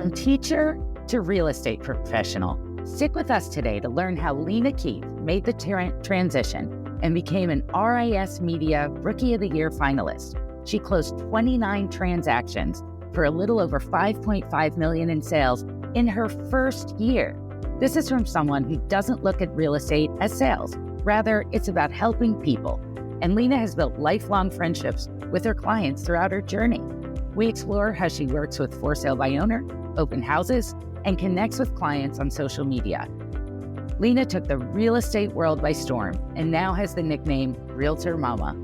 From teacher to real estate professional, stick with us today to learn how Lena Keith made the transition and became an RIS Media Rookie of the Year finalist. She closed 29 transactions for a little over $5.5 million in sales in her first year. This is from someone who doesn't look at real estate as sales. Rather, it's about helping people. And Lena has built lifelong friendships with her clients throughout her journey. We explore how she works with for sale by owner, open houses, and connects with clients on social media. Lena took the real estate world by storm and now has the nickname Realtor Mama.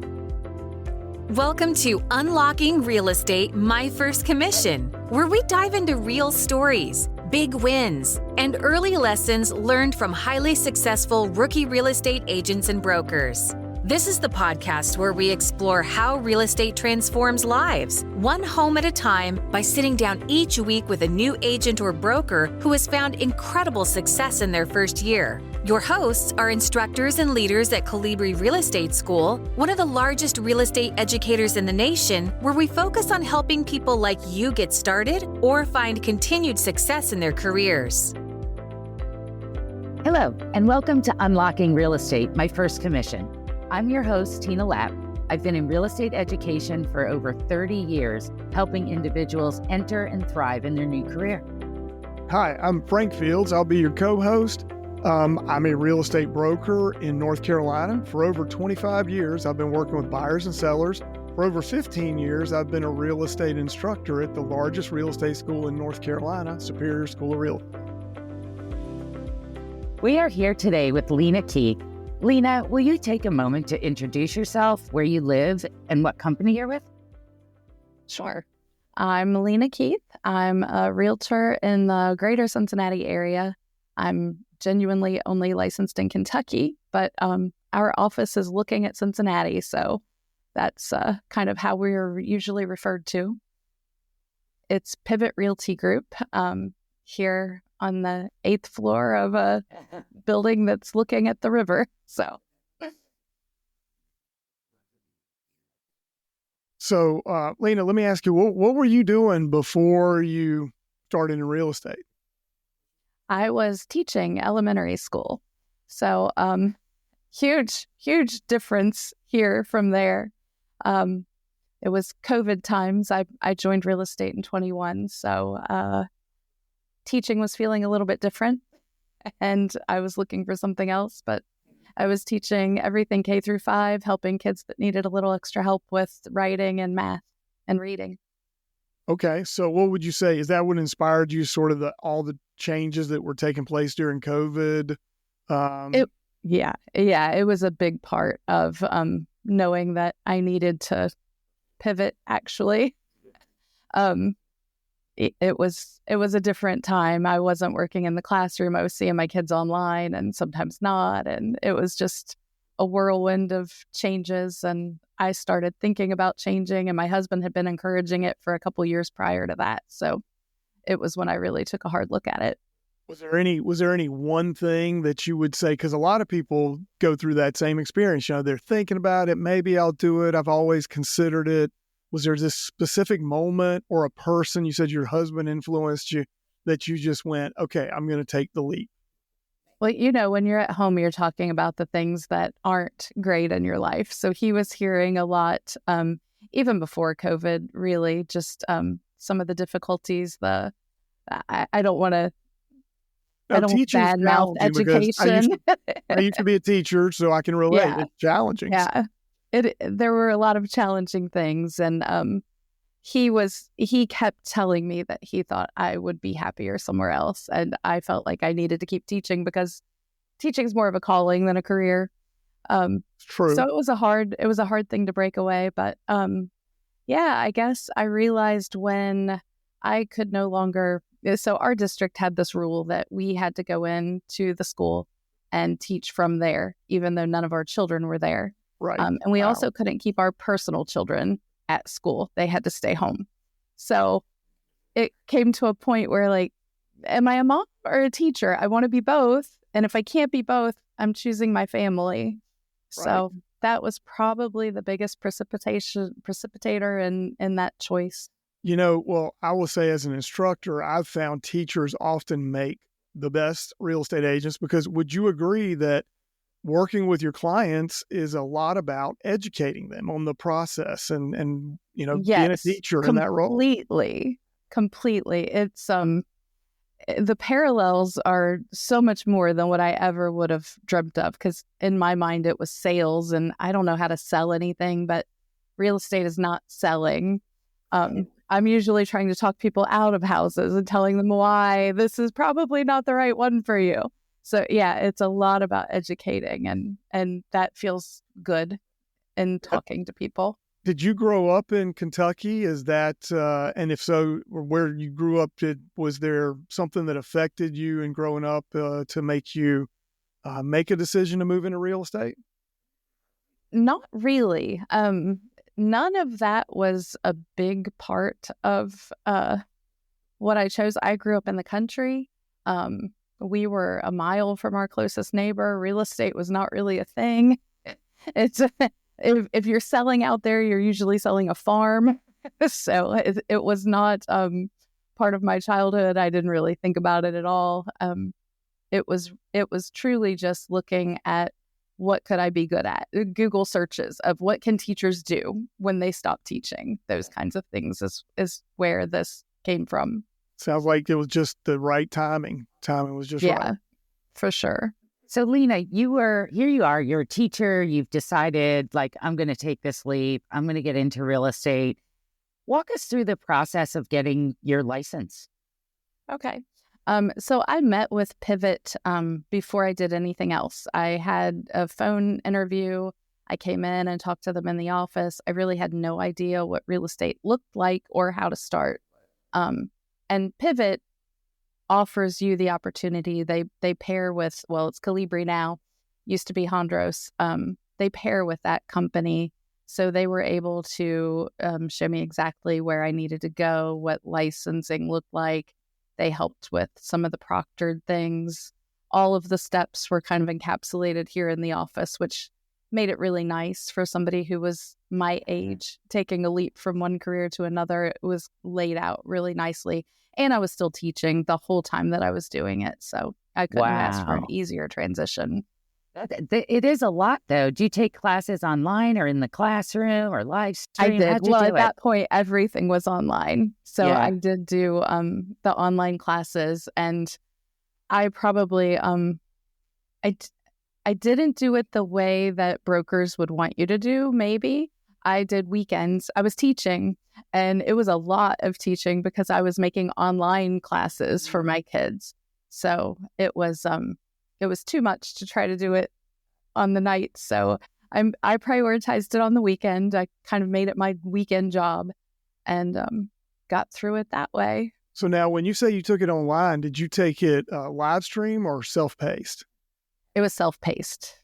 Welcome to Unlocking Real Estate, My First Commission, where we dive into real stories, big wins, and early lessons learned from highly successful rookie real estate agents and brokers. This is the podcast where we explore how real estate transforms lives, one home at a time, by sitting down each week with a new agent or broker who has found incredible success in their first year. Your hosts are instructors and leaders at Colibri Real Estate School, one of the largest real estate educators in the nation, where we focus on helping people like you get started or find continued success in their careers. Hello, and welcome to Unlocking Real Estate, My First Commission. I'm your host, Tina Lapp. I've been in real estate education for over 30 years, helping individuals enter and thrive in their new career. Hi, I'm Frank Fields. I'll be your co-host. I'm a real estate broker in North Carolina. For over 25 years, I've been working with buyers and sellers. For over 15 years, I've been a real estate instructor at the largest real estate school in North Carolina, Superior School of Real Estate. We are here today with Lena Keith. Lena, will you take a moment to introduce yourself, where you live, and what company you're with? Sure. I'm Lena Keith. I'm a realtor in the greater Cincinnati area. I'm genuinely only licensed in Kentucky, but our office is looking at Cincinnati, so that's kind of how we're usually referred to. It's Pivot Realty Group here on the 8th floor of a building that's looking at the river. So, Lena, let me ask you, what were you doing before you started in real estate? I was teaching elementary school. So, huge difference here from there. It was COVID times. I joined real estate in 21. So, teaching was feeling a little bit different, and I was looking for something else, but I was teaching everything K through 5, helping kids that needed a little extra help with writing and math and reading. Okay, so what would you say? Is that what inspired you, sort of all the changes that were taking place during COVID? It was a big part of knowing that I needed to pivot, actually. It was a different time. I wasn't working in the classroom. I was seeing my kids online and sometimes not. And it was just a whirlwind of changes. And I started thinking about changing, and my husband had been encouraging it for a couple years prior to that. So it was when I really took a hard look at it. Was there any one thing that you would say, because a lot of people go through that same experience, they're thinking about it, maybe I'll do it, I've always considered it. Was there this specific moment or a person, you said your husband influenced you, that you just went, okay, I'm going to take the leap? Well, when you're at home, you're talking about the things that aren't great in your life. So he was hearing a lot, even before COVID, really, just some of the difficulties, I don't want to badmouth education. I used to be a teacher, so I can relate. Yeah. It's challenging. Yeah. There were a lot of challenging things, and he kept telling me that he thought I would be happier somewhere else, and I felt like I needed to keep teaching because teaching is more of a calling than a career. True. So it was a hard thing to break away, but I guess I realized when I could no longer. So our district had this rule that we had to go into the school and teach from there, even though none of our children were there. Right. And we also couldn't keep our personal children at school. They had to stay home. So it came to a point where, like, am I a mom or a teacher? I want to be both. And if I can't be both, I'm choosing my family. Right. So that was probably the biggest precipitator in that choice. Well, I will say as an instructor, I've found teachers often make the best real estate agents because would you agree that working with your clients is a lot about educating them on the process and being a Yes, teacher in that role? completely. It's the parallels are so much more than what I ever would have dreamt of, because in my mind it was sales and I don't know how to sell anything, but real estate is not selling. I'm usually trying to talk people out of houses and telling them why this is probably not the right one for you. So yeah, it's a lot about educating and that feels good in talking to people. Did you grow up in Kentucky? Is that, and if so, where you grew up, was there something that affected you in growing up to make you make a decision to move into real estate? Not really. None of that was a big part of what I chose. I grew up in the country. We were a mile from our closest neighbor. Real estate was not really a thing. It's if you're selling out there, you're usually selling a farm. So it was not part of my childhood. I didn't really think about it at all. It was truly just looking at what could I be good at? Google searches of what can teachers do when they stop teaching. Those kinds of things is where this came from. Sounds like it was just the right timing. Timing was just right. Yeah, for sure. So Lena, you're a teacher. You've decided, like, I'm going to take this leap. I'm going to get into real estate. Walk us through the process of getting your license. Okay. So I met with Pivot before I did anything else. I had a phone interview. I came in and talked to them in the office. I really had no idea what real estate looked like or how to start. And Pivot offers you the opportunity. They pair with, well, it's Calibri now, used to be Hondros. They pair with that company. So they were able to show me exactly where I needed to go, what licensing looked like. They helped with some of the proctored things. All of the steps were kind of encapsulated here in the office, which made it really nice for somebody who was my age, taking a leap from one career to another. It was laid out really nicely. And I was still teaching the whole time that I was doing it. So I couldn't ask for an easier transition. It is a lot, though. Do you take classes online or in the classroom or live stream? I did. Well, at that point, everything was online. So Yeah. I did do the online classes, and I probably I didn't do it the way that brokers would want you to do. Maybe I did weekends. I was teaching, and it was a lot of teaching because I was making online classes for my kids. So it was too much to try to do it on the night. So I prioritized it on the weekend. I kind of made it my weekend job and got through it that way. So now when you say you took it online, did you take it live stream or self-paced? It was self-paced.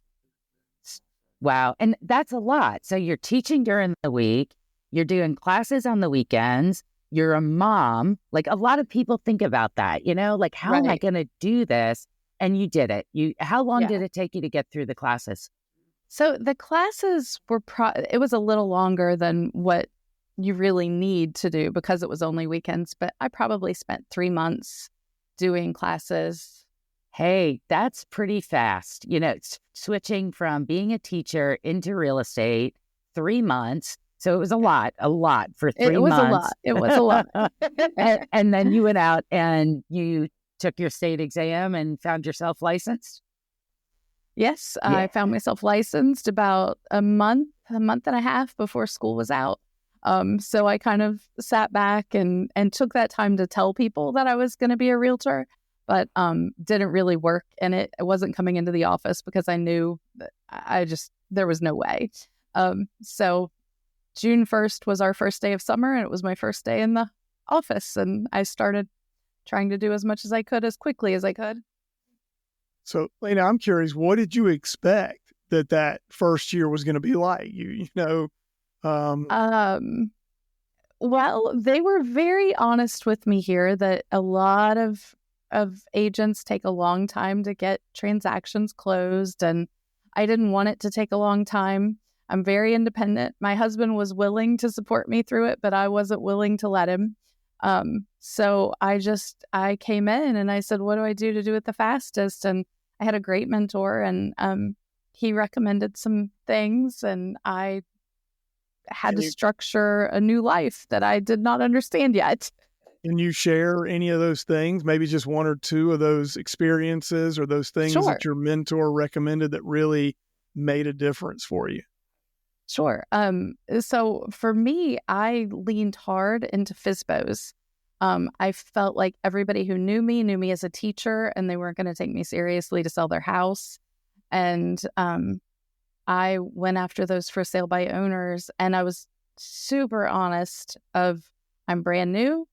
Wow. And that's a lot. So you're teaching during the week, you're doing classes on the weekends, you're a mom. Like, a lot of people think about that, like, how am I going to do this? And you did it. How long did it take you to get through the classes? So the classes were, it was a little longer than what you really need to do because it was only weekends, but I probably spent 3 months doing classes. Hey, that's pretty fast. Switching from being a teacher into real estate, 3 months. So it was a lot for 3 months. It was a lot. and then you went out and you took your state exam and found yourself licensed? Yes, yeah. I found myself licensed about a month and a half before school was out. So I kind of sat back and took that time to tell people that I was going to be a realtor, but didn't really work in it. I wasn't coming into the office because I knew that there was no way. So June 1st was our first day of summer, and it was my first day in the office, and I started trying to do as much as I could as quickly as I could. So, Lena, I'm curious, what did you expect that first year was going to be like? Well, they were very honest with me here that a lot of agents take a long time to get transactions closed, and I didn't want it to take a long time. I'm very independent. My husband was willing to support me through it, but I wasn't willing to let him. So I came in and I said, what do I do to do it the fastest? And I had a great mentor, and he recommended some things, and I had to structure a new life that I did not understand yet. Can you share any of those things? Maybe just one or two of those experiences or those things that your mentor recommended that really made a difference for you? Sure. So for me, I leaned hard into FSBOs. I felt like everybody who knew me as a teacher, and they weren't going to take me seriously to sell their house. And I went after those for sale by owners, and I was super honest of, I'm brand new.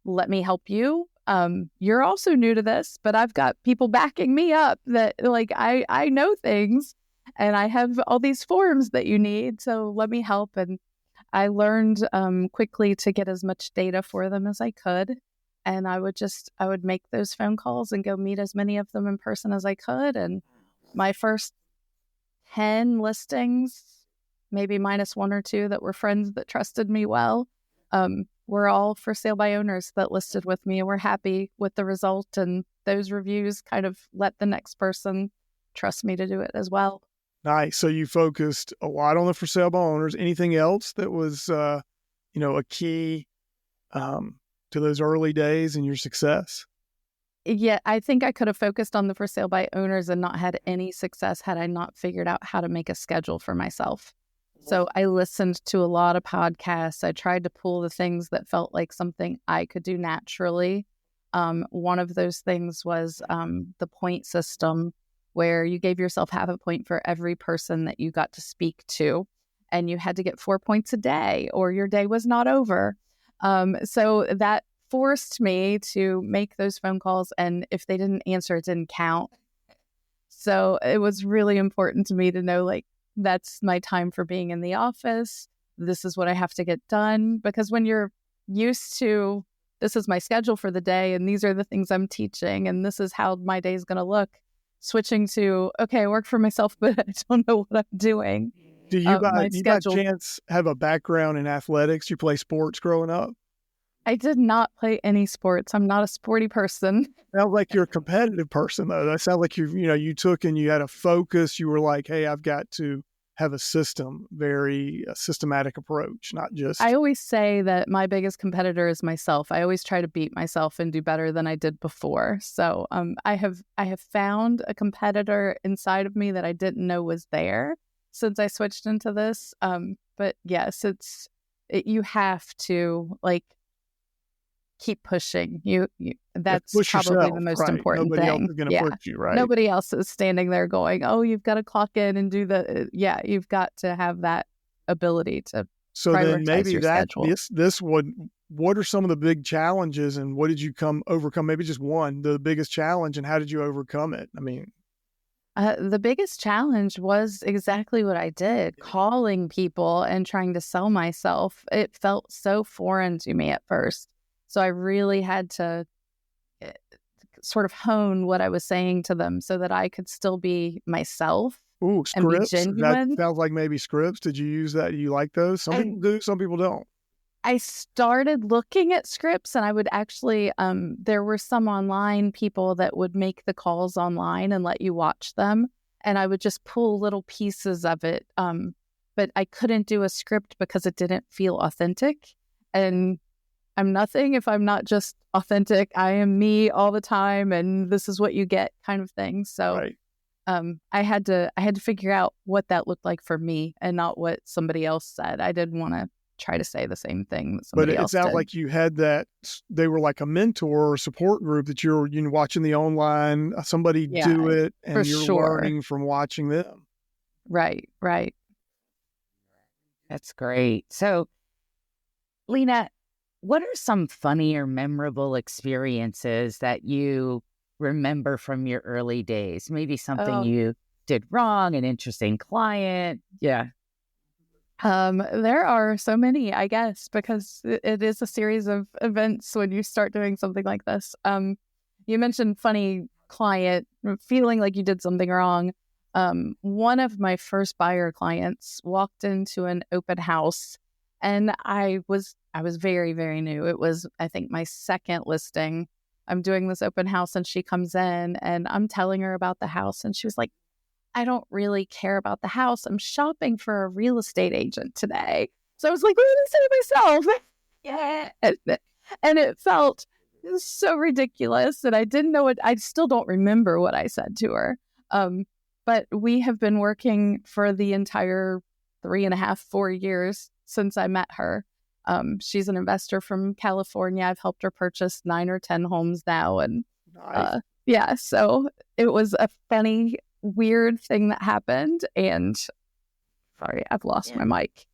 Let me help you. You're also new to this, but I've got people backing me up that like, I know things, and I have all these forms that you need. So let me help. And I learned quickly to get as much data for them as I could. And I would make those phone calls and go meet as many of them in person as I could. And my first 10 listings, maybe minus one or two that were friends that trusted me well, were all for sale by owners that listed with me and were happy with the result. And those reviews kind of let the next person trust me to do it as well. Nice. So you focused a lot on the for sale by owners. Anything else that was, a key to those early days in your success? Yeah, I think I could have focused on the for sale by owners and not had any success had I not figured out how to make a schedule for myself. So I listened to a lot of podcasts. I tried to pull the things that felt like something I could do naturally. One of those things was the point system, where you gave yourself half a point for every person that you got to speak to, and you had to get 4 points a day or your day was not over. So that forced me to make those phone calls, and if they didn't answer, it didn't count. So it was really important to me to know, like, that's my time for being in the office. This is what I have to get done. Because when you're used to, this is my schedule for the day, and these are the things I'm teaching, and this is how my day is going to look, switching to, okay, I work for myself, but I don't know what I'm doing. Do you by chance have a background in athletics? You play sports growing up? I did not play any sports. I'm not a sporty person. Sounds like you're a competitive person, though. That sounds like you took and you had a focus. You were like, hey, I've got to have a systematic approach, not just. I always say that my biggest competitor is myself. I always try to beat myself and do better than I did before. So I have found a competitor inside of me that I didn't know was there since I switched into this. But yes, you have to keep pushing. That's push probably yourself, the most right. important Nobody thing. Else is going to push you, right? Nobody else is standing there going, "Oh, you've got to clock in and do the." Yeah, you've got to have that ability to. So then maybe this would. What are some of the big challenges, and what did you overcome? Maybe just one, the biggest challenge, and how did you overcome it? I mean. The biggest challenge was exactly what I did, calling people and trying to sell myself. It felt so foreign to me at first. So I really had to sort of hone what I was saying to them so that I could still be myself. Ooh, and be scripts? genuine. That sounds like maybe scripts. Did you use that? Do you like those? Some people do, some people don't. I started looking at scripts, and I would actually, there were some online people that would make the calls online and let you watch them. And I would just pull little pieces of it. But I couldn't do a script because it didn't feel authentic. And I'm nothing if I'm not just authentic. I am me all the time, and this is what you get, kind of thing. So right. I had to figure out what that looked like for me and not what somebody else said. I didn't want to try to say the same thing that somebody else did. But it sounds like you had that, they were like a mentor or support group that you're watching the online, somebody do it, and you're learning from watching them. Right. That's great. So, Lena, what are some funny or memorable experiences that you remember from your early days? Maybe something you did wrong, an interesting client. Yeah. There are so many, I guess, because it is a series of events when you start doing something like this. You mentioned funny client, feeling like you did something wrong. One of my first buyer clients walked into an open house, and I was very, very new. It was, I think, my second listing. I'm doing this open house, and she comes in, and I'm telling her about the house, and she was like, I don't really care about the house. I'm shopping for a real estate agent today. So I was like, what did I say to myself? Yeah. And it felt so ridiculous, and I didn't know I still don't remember what I said to her. But we have been working for the entire 3.5, 4 years since I met her. She's an investor from California. I've helped her purchase 9 or 10 homes now. And Nice. so it was a funny, weird thing that happened. And sorry, I've lost my mic.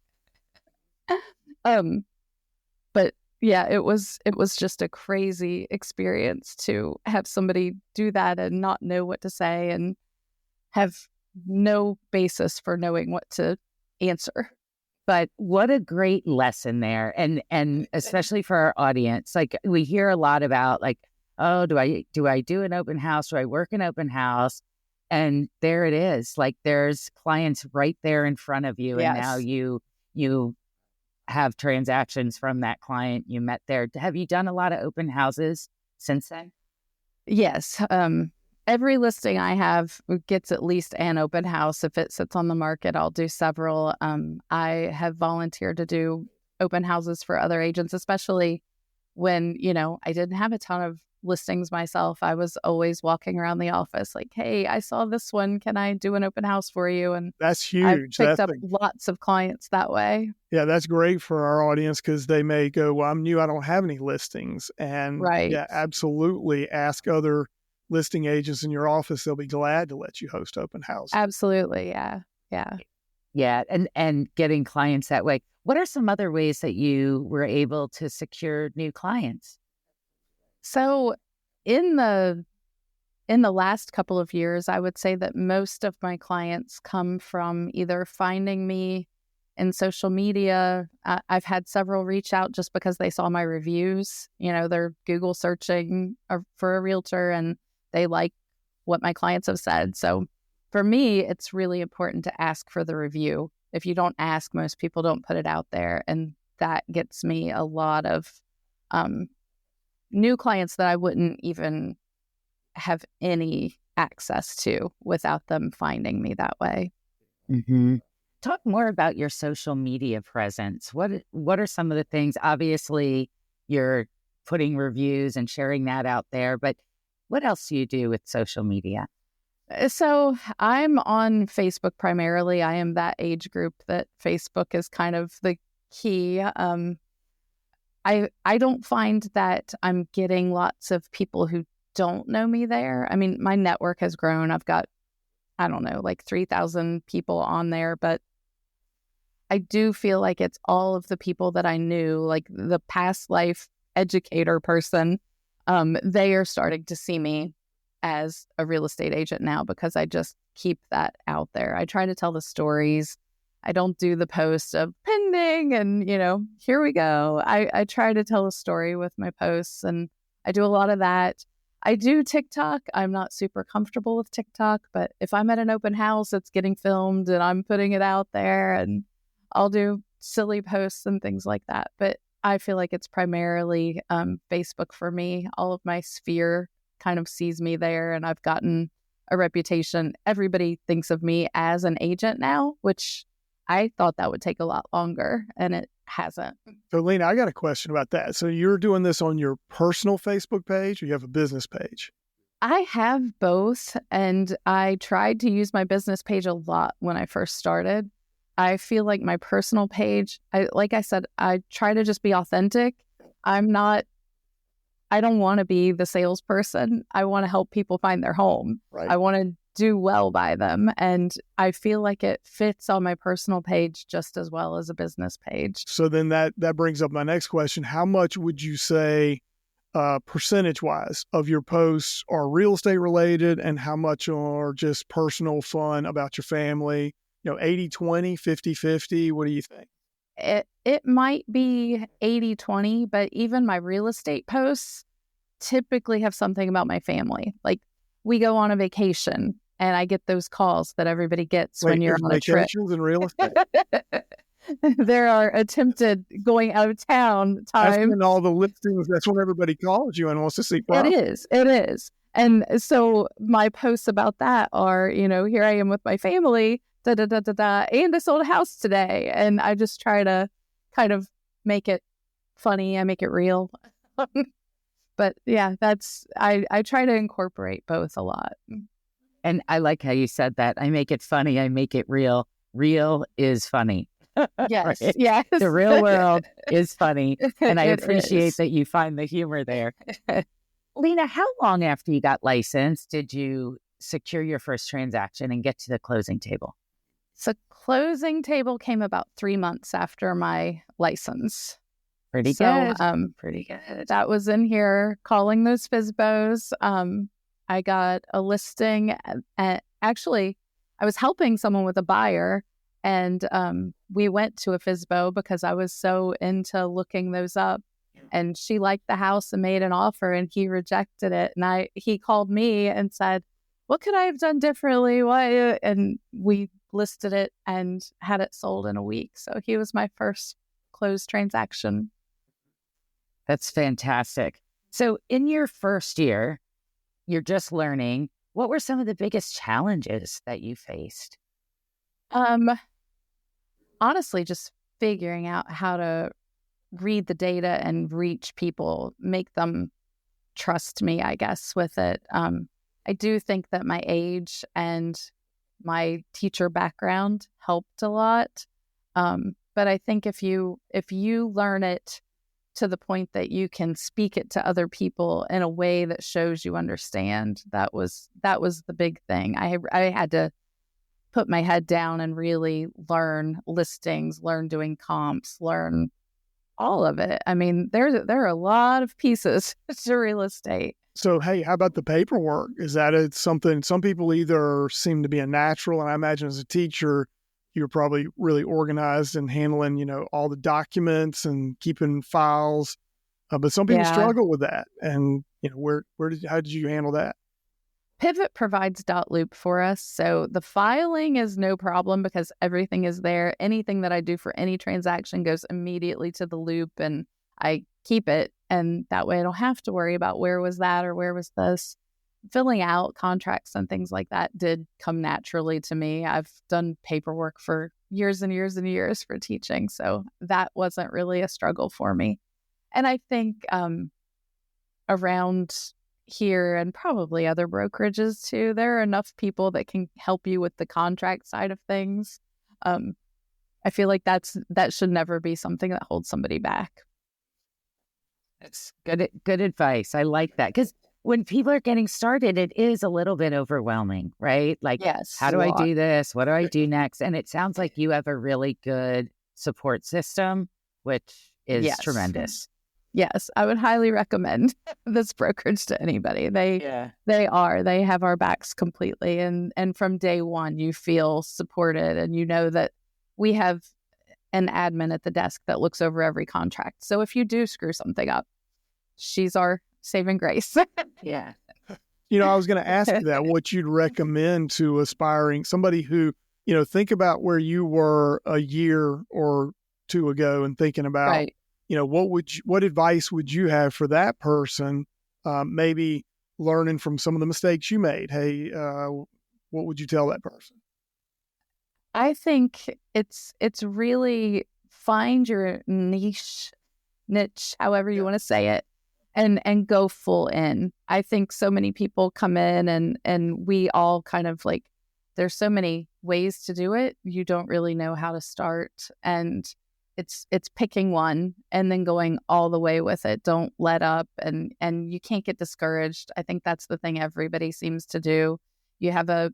But yeah, it was just a crazy experience to have somebody do that and not know what to say and have no basis for knowing what to answer. But what a great lesson there. And especially for our audience, like we hear a lot about like, oh, do I do an open house? Do I work an open house? And there it is. Like there's clients right there in front of you. Yes. And now you have transactions from that client you met there. Have you done a lot of open houses since then? Yes. Every listing I have gets at least an open house. If it sits on the market, I'll do several. I have volunteered to do open houses for other agents, especially when, I didn't have a ton of listings myself. I was always walking around the office like, hey, I saw this one. Can I do an open house for you? And That's huge. I've picked up lots of clients that way. Yeah, that's great for our audience because they may go, well, I'm new. I don't have any listings. And Right. yeah, absolutely ask other listing agents in your office. They'll be glad to let you host open houses. Absolutely. Yeah. Yeah. Yeah. And getting clients that way. What are some other ways that you were able to secure new clients? So in the last couple of years, I would say that most of my clients come from either finding me in social media. I've had several reach out just because they saw my reviews. They're Google searching for a realtor and they like what my clients have said. So for me, it's really important to ask for the review. If you don't ask, most people don't put it out there. And that gets me a lot of new clients that I wouldn't even have any access to without them finding me that way. Mm-hmm. Talk more about your social media presence. What are some of the things? Obviously, you're putting reviews and sharing that out there, but what else do you do with social media? So I'm on Facebook primarily. I am that age group that Facebook is kind of the key. I don't find that I'm getting lots of people who don't know me there. I mean, my network has grown. I've got, I don't know, like 3,000 people on there, but I do feel like it's all of the people that I knew, like the past life educator person. They are starting to see me as a real estate agent now because I just keep that out there. I try to tell the stories. I don't do the post of pending and, here we go. I try to tell a story with my posts and I do a lot of that. I do TikTok. I'm not super comfortable with TikTok, but if I'm at an open house, it's getting filmed and I'm putting it out there and I'll do silly posts and things like that. But I feel like it's primarily Facebook for me. All of my sphere kind of sees me there and I've gotten a reputation. Everybody thinks of me as an agent now, which I thought that would take a lot longer and it hasn't. So Lena, I got a question about that. So you're doing this on your personal Facebook page or you have a business page? I have both, and I tried to use my business page a lot when I first started. I feel like my personal page, like I said, I try to just be authentic. I don't want to be the salesperson. I want to help people find their home. Right. I want to do well by them. And I feel like it fits on my personal page just as well as a business page. So then that brings up my next question. How much would you say percentage-wise of your posts are real estate related and how much are just personal fun about your family? 80-20, 50-50? What do you think? It might be 80-20, but even my real estate posts typically have something about my family. Like we go on a vacation And I get those calls that everybody gets when you're there's on a trip. vacations in real estate. There are attempted going out of town That's time. when all the listings, that's when everybody calls you and wants to see property. It is. And so my posts about that are, here I am with my family, and I sold a house today. And I just try to kind of make it funny. I make it real. But yeah, I try to incorporate both a lot. And I like how you said that. I make it funny. I make it real. Real is funny. Yes. Right? Yes. The real world is funny. And I It appreciate is. that you find the humor there. Lena, how long after you got licensed did you secure your first transaction and get to the closing table? So closing table came about 3 months after my license. Pretty So, good. Pretty good. that was in here calling those FSBOs. I got a listing. Actually, I was helping someone with a buyer, and we went to a FSBO because I was so into looking those up. And she liked the house and made an offer, and he rejected it. And he called me and said, "What could I have done differently? Why?" And we listed it and had it sold in a week. So he was my first closed transaction. That's fantastic. So in your first year, you're just learning. What were some of the biggest challenges that you faced? Honestly, just figuring out how to read the data and reach people, make them trust me, I guess, with it. I do think that my age and my teacher background helped a lot. But I think if you learn it to the point that you can speak it to other people in a way that shows you understand, that was the big thing. I had to put my head down and really learn listings, learn doing comps, learn all of it. I mean, there are a lot of pieces to real estate. So, hey, how about the paperwork? Is that something some people either seem to be a natural, and I imagine as a teacher, you're probably really organized and handling, all the documents and keeping files. But some people struggle with that. And, how did you handle that? Pivot provides .loop for us. So the filing is no problem because everything is there. Anything that I do for any transaction goes immediately to the loop, and I keep it. And that way I don't have to worry about where was that or where was this. Filling out contracts and things like that did come naturally to me. I've done paperwork for years and years and years for teaching. So that wasn't really a struggle for me. And I think around here and probably other brokerages too, there are enough people that can help you with the contract side of things. I feel like that should never be something that holds somebody back. That's good advice. I like that. Because when people are getting started, it is a little bit overwhelming, right? Like, yes, how do I do this? What do I do next? And it sounds like you have a really good support system, which is tremendous. Yes, I would highly recommend this brokerage to anybody. They have our backs completely. And from day one, you feel supported, and you know that we have an admin at the desk that looks over every contract. So if you do screw something up, she's our saving grace. Yeah. I was going to ask you that, what you'd recommend to somebody who, think about where you were a year or two ago and thinking about, right. What advice would you have for that person? Maybe learning from some of the mistakes you made. Hey, what would you tell that person? I think it's really find your niche, however you want to say it, and go full in. I think so many people come in and we all kind of like, there's so many ways to do it. You don't really know how to start, and it's picking one and then going all the way with it. Don't let up, and you can't get discouraged. I think that's the thing everybody seems to do. You have a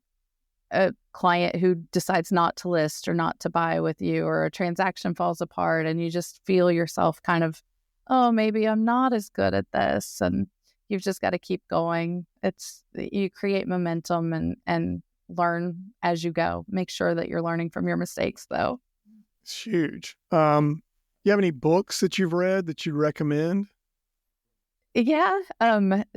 client who decides not to list or not to buy with you, or a transaction falls apart, and you just feel yourself kind of, oh, maybe I'm not as good at this. And you've just got to keep going. You create momentum and learn as you go. Make sure that you're learning from your mistakes, though. It's huge. You have any books that you've read that you'd recommend? Yeah.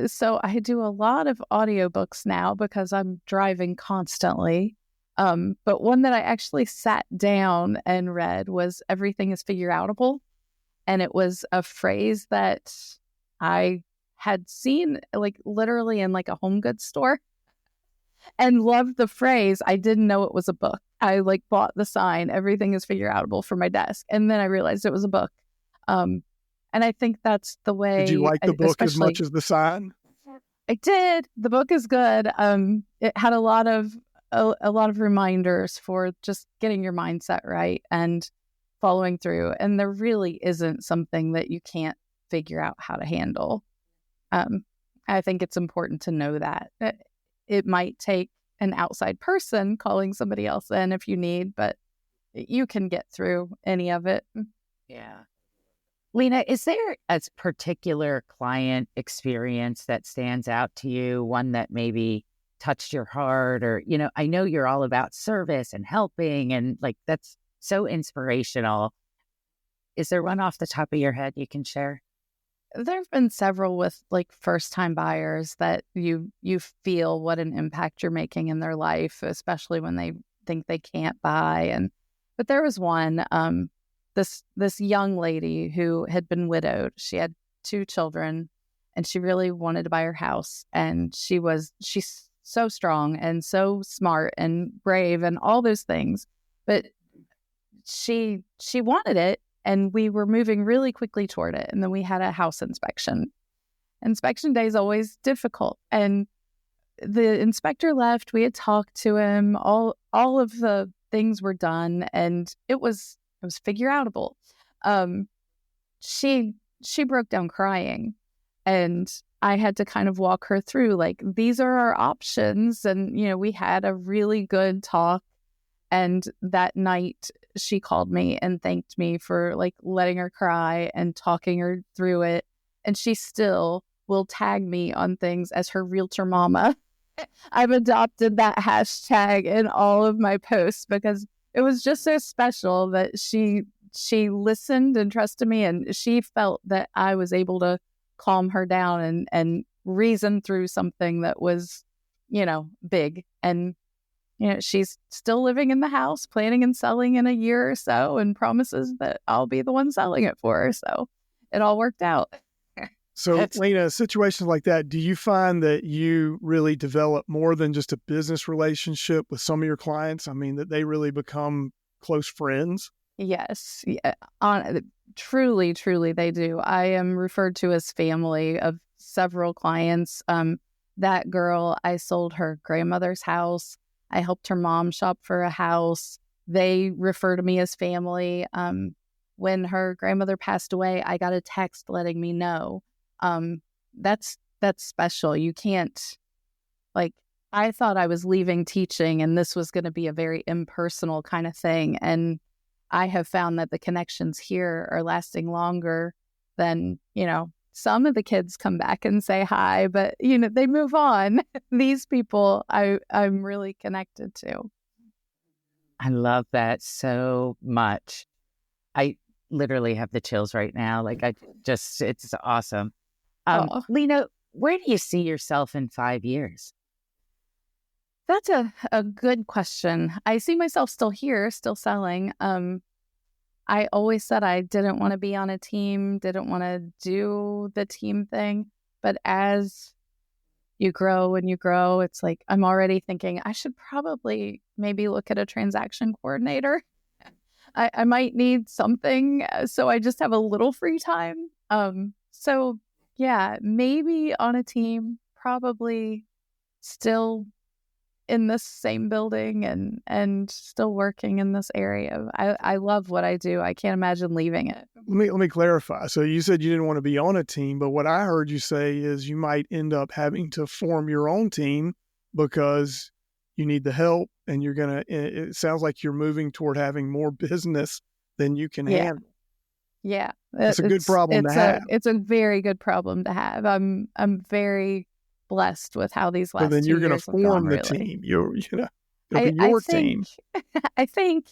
So I do a lot of audiobooks now because I'm driving constantly. But one that I actually sat down and read was Everything is Figure Outable. And it was a phrase that I had seen like literally in like a home goods store and loved the phrase. I didn't know it was a book. I like bought the sign, Everything is Figure Outable, for my desk. And then I realized it was a book. And I think that's the way. Did you like the book as much as the sign? I did. The book is good. It had a lot of reminders for just getting your mindset right and following through. And there really isn't something that you can't figure out how to handle. I think it's important to know that. It might take an outside person calling somebody else in if you need, but you can get through any of it. Yeah. Lena, is there a particular client experience that stands out to you, one that maybe touched your heart? Or, I know you're all about service and helping, and like that's so inspirational. Is there one off the top of your head you can share? There have been several with like first-time buyers that you feel what an impact you're making in their life, especially when they think they can't buy. But there was one, this young lady who had been widowed. She had 2 children, and she really wanted to buy her house. And she's so strong and so smart and brave and all those things, but she wanted it. And we were moving really quickly toward it. And then we had a house inspection. Inspection day is always difficult. And the inspector left. We had talked to him. All of the things were done. And it was figure outable. She broke down crying. And I had to kind of walk her through, like, these are our options. And, we had a really good talk. And that night she called me and thanked me for like letting her cry and talking her through it. And she still will tag me on things as her realtor mama. I've adopted that hashtag in all of my posts because it was just so special that she listened and trusted me, and she felt that I was able to calm her down and reason through something that was, big. And she's still living in the house, planning and selling in a year or so, and promises that I'll be the one selling it for her. So it all worked out. So, Lena, situations like that, do you find that you really develop more than just a business relationship with some of your clients? I mean, that they really become close friends? Yes. Yeah. Truly, truly, they do. I am referred to as family of several clients. That girl, I sold her grandmother's house. I helped her mom shop for a house. They refer to me as family. When her grandmother passed away, I got a text letting me know. That's special. You can't, I thought I was leaving teaching and this was going to be a very impersonal kind of thing. And I have found that the connections here are lasting longer than, some of the kids come back and say hi, but, they move on. These people I'm really connected to. I love that so much. I literally have the chills right now. It's awesome. Lena, where do you see yourself in 5 years? That's a good question. I see myself still here, still selling. I always said I didn't want to be on a team, didn't want to do the team thing. But as you grow and you grow, it's like I'm already thinking I should probably maybe look at a transaction coordinator. I might need something so I just have a little free time. So yeah, maybe on a team, probably still in this same building and still working in this area. I love what I do. I can't imagine leaving it. Let me clarify. So you said you didn't want to be on a team, but what I heard you say is you might end up having to form your own team because you need the help, and it sounds like you're moving toward having more business than you can handle. Yeah. It's a good problem to have. It's a very good problem to have. I'm very blessed with how these last 2 years So then you're going to form the really. team. It'll be I your think, team. I think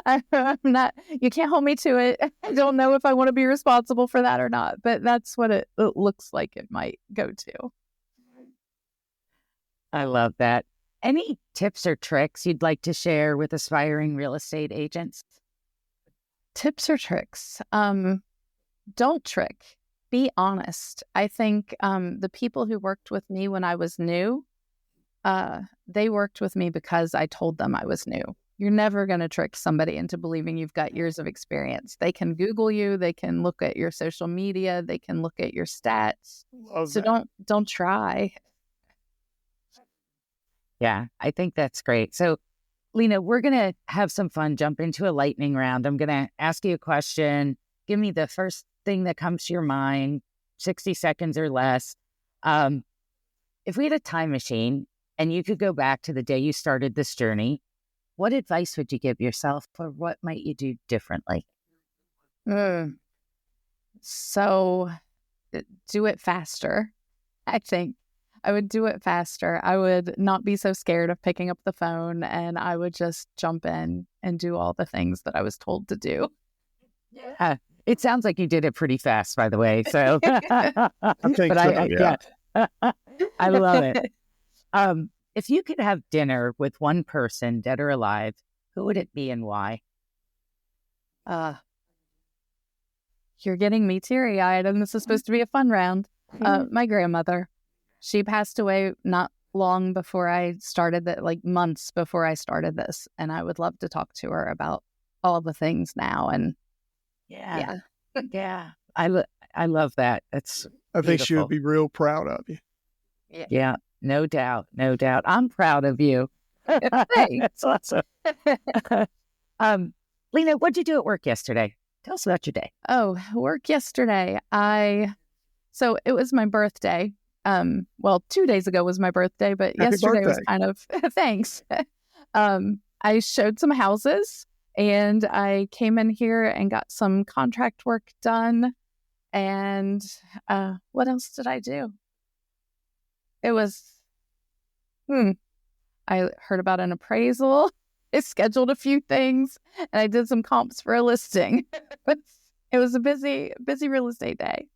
I'm not, you can't hold me to it. I don't know if I want to be responsible for that or not, but that's what it looks like it might go to. I love that. Any tips or tricks you'd like to share with aspiring real estate agents? Tips or tricks? Don't trick. Be honest. I think the people who worked with me when I was new, they worked with me because I told them I was new. You're never going to trick somebody into believing you've got years of experience. They can Google you. They can look at your social media. They can look at your stats. Love So that. don't try. Yeah, I think that's great. So, Lena, we're going to have some fun, jump into a lightning round. I'm going to ask you a question. Give me the first thing that comes to your mind, 60 seconds or less. If we had a time machine and you could go back to the day you started this journey, what advice would you give yourself, or what might you do differently? So do it faster. I think I would do it faster. I would not be so scared of picking up the phone, and I would just jump in and do all the things that I was told to do. Yeah. It sounds like you did it pretty fast, by the way. So, I think but so, yeah. I love it. If you could have dinner with one person, dead or alive, who would it be and why? You're getting me teary-eyed, and this is supposed to be a fun round. My grandmother, she passed away not long before I started that, like months before I started this, and I would love to talk to her about all the things now. And Yeah. I love that. That's I think she would beautiful. be real proud of you. Yeah, no doubt. I'm proud of you. Thanks. That's awesome. Lena, what'd you do at work yesterday? Tell us about your day. Oh, work yesterday. So it was my birthday. Well, 2 days ago was my birthday, but Happy yesterday was birthday. kind of thanks. I showed some houses, and I came in here and got some contract work done. And what else did I do? It was, I heard about an appraisal. I scheduled a few things, and I did some comps for a listing. It was a busy real estate day.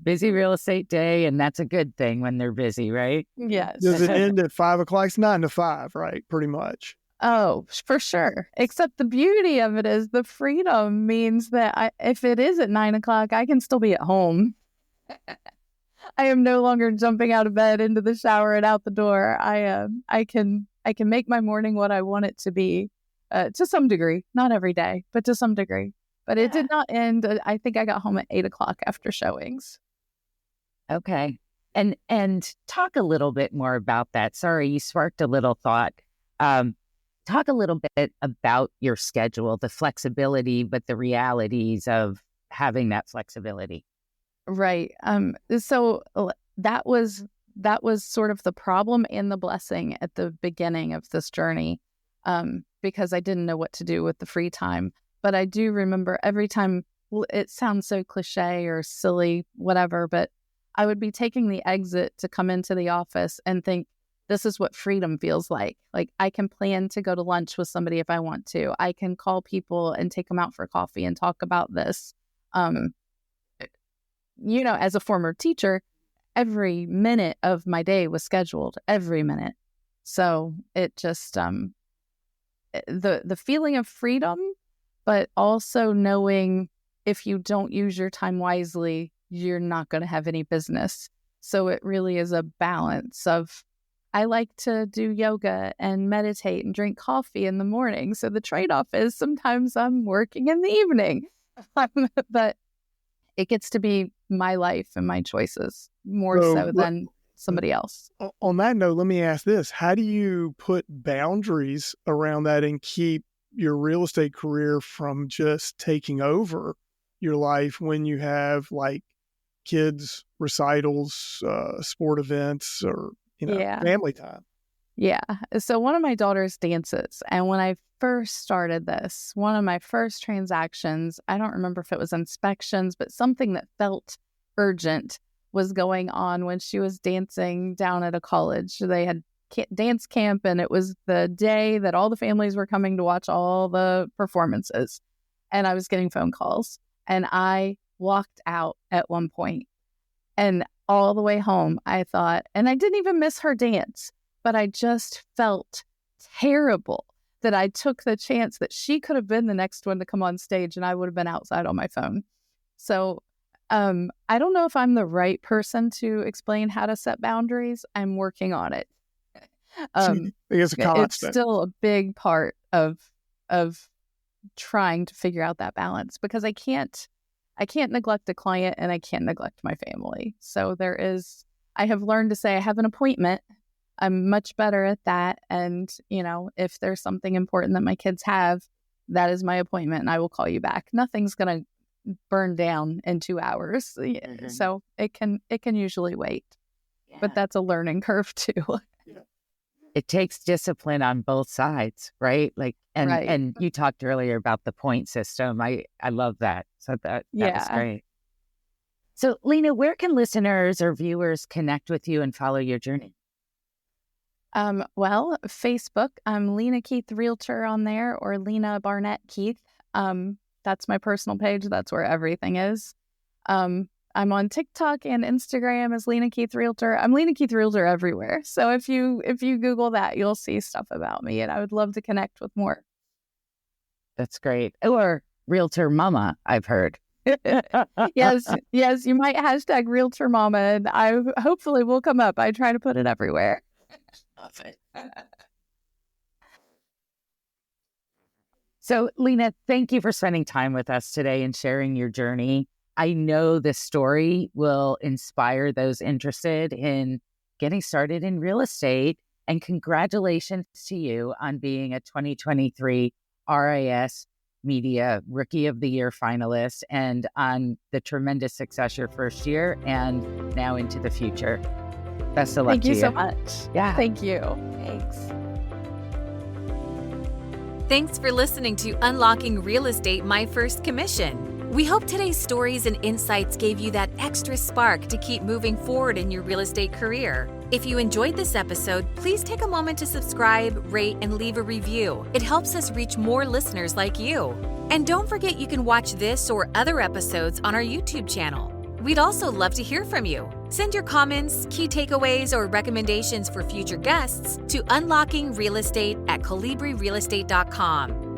Busy real estate day, and that's a good thing when they're busy, right? Yes. Does it end at 5 o'clock? It's 9 to 5, right? Pretty much. Oh, for sure. Except the beauty of it is the freedom means that if it is at 9 o'clock, I can still be at home. I am no longer jumping out of bed into the shower and out the door. I can make my morning what I want it to be, to some degree. Not every day, but to some degree. But it did not end. I think I got home at 8 o'clock after showings. Okay. And talk a little bit more about that. Sorry, you sparked a little thought. Talk a little bit about your schedule, the flexibility, but the realities of having that flexibility. Right. So that was sort of the problem and the blessing at the beginning of this journey, because I didn't know what to do with the free time. But I do remember every time, it sounds so cliche or silly, whatever, but I would be taking the exit to come into the office and think, this is what freedom feels like. Like, I can plan to go to lunch with somebody if I want to. I can call people and take them out for coffee and talk about this. As a former teacher, every minute of my day was scheduled, every minute. So it just, the feeling of freedom, but also knowing if you don't use your time wisely, you're not going to have any business. So it really is a balance of, I like to do yoga and meditate and drink coffee in the morning. So the trade-off is sometimes I'm working in the evening, but it gets to be my life and my choices more so than somebody else. On that note, let me ask this. How do you put boundaries around that and keep your real estate career from just taking over your life when you have like kids, recitals, sport events, or family time? Yeah. So one of my daughters dances. And when I first started this, one of my first transactions, I don't remember if it was inspections, but something that felt urgent was going on when she was dancing down at a college. They had dance camp, and it was the day that all the families were coming to watch all the performances. And I was getting phone calls, and I walked out at one point. And all the way home, I thought, and I didn't even miss her dance, but I just felt terrible that I took the chance that she could have been the next one to come on stage, and I would have been outside on my phone. So I don't know if I'm the right person to explain how to set boundaries. I'm working on it. It's a constant. It's still a big part of trying to figure out that balance, because I can't neglect a client and I can't neglect my family. So I have learned to say I have an appointment. I'm much better at that. And, if there's something important that my kids have, that is my appointment, and I will call you back. Nothing's going to burn down in 2 hours. Mm-hmm. So it can usually wait, but that's a learning curve too. It takes discipline on both sides, right? And you talked earlier about the point system. I love that. So that was great. So Lena, where can listeners or viewers connect with you and follow your journey? Well, Facebook, I'm Lena Keith Realtor on there, or Lena Barnett Keith. That's my personal page. That's where everything is. I'm on TikTok and Instagram as Lena Keith Realtor. I'm Lena Keith Realtor everywhere. So if you Google that, you'll see stuff about me, and I would love to connect with more. That's great. Or Realtor Mama, I've heard. Yes, you might hashtag Realtor Mama, and I hopefully will come up. I try to put it everywhere. Love it. So, Lena, thank you for spending time with us today and sharing your journey. I know this story will inspire those interested in getting started in real estate. And congratulations to you on being a 2023 RIS Media Rookie of the Year finalist, and on the tremendous success your first year and now into the future. Best of luck to you. Thank you so much. Yeah. Thank you. Thanks. Thanks for listening to Unlocking Real Estate, My First Commission. We hope today's stories and insights gave you that extra spark to keep moving forward in your real estate career. If you enjoyed this episode, please take a moment to subscribe, rate, and leave a review. It helps us reach more listeners like you. And don't forget you can watch this or other episodes on our YouTube channel. We'd also love to hear from you. Send your comments, key takeaways, or recommendations for future guests to unlockingrealestate@colibrirealestate.com.